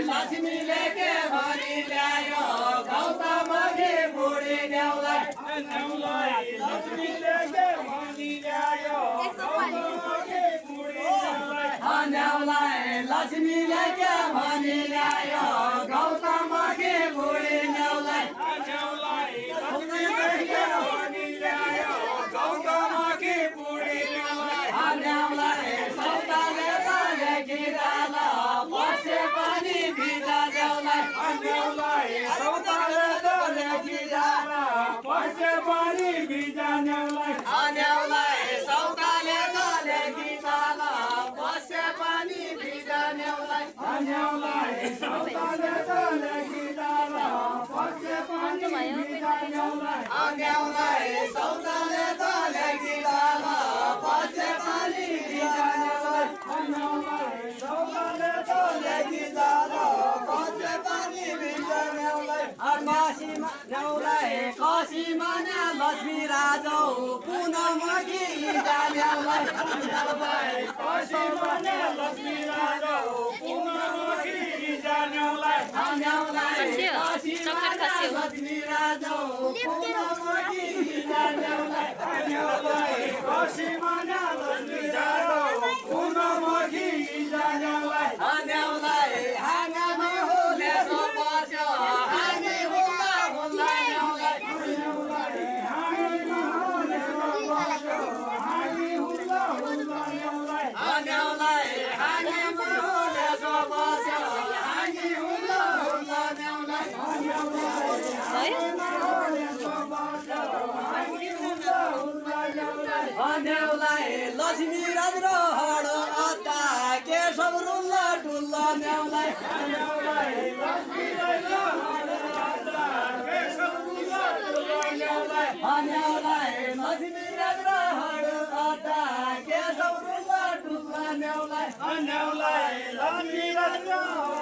लक्ष्मीले के भनी ल्यायो गौतमकी बुढी न्याउलाई लक्ष्मीले के भनी ल्यायो गौतमकी बुढी न्याउलाई लक्ष्मीले के भनी ल्यायो गौतमकी बुढी न्याउलाई लक्ष्मीले के भनी ल्यायो गौतमकी बुढी न्याउलाई सौताले ताले गिराला पसे पनि भिजा न्याउलाई सौताले ताले गिराला पसे पनि भिजा न्याउलाई सौताले ताले गिराला पसे पनि भिजा न्याउलाई सौताले ताले गिराला पसे पनि भिजा न्याउलाई सौताले ताले गिराला पसे पनि भिजा न्याउलाई सौताले ताले गिराला पसे पनि भिजा न्याउलाई काशीमा लक्ष्मी राजौ पुनमकी न्याउलाई काशीमा लक्ष्मी राजौ पुनमकी न्याउलाई काशीमा लक्ष्मी राजौ पुनमकी न्याउलाई काशीमा लक्ष्मी राजौ पुनमकी न्याउलाई हाँगामा हुले सो बस्यो हामी हुँदा हुँदा न्याउलाई हामी हुँदा हुँदा न्याउलाई हाँगामा हुले सो बस्यो हामी हुँदा हुँदा न्याउलाई लक्ष्मी राज र हड अता केशव रुल्ला डुल्ला न्याउलाई लक्ष्मी राज र हड अता केशव रुल्ला डुल्ला न्याउलाई लक्ष्मी राज र हड अता केशव रुल्ला डुल्ला न्याउलाई लक्ष्मी राज र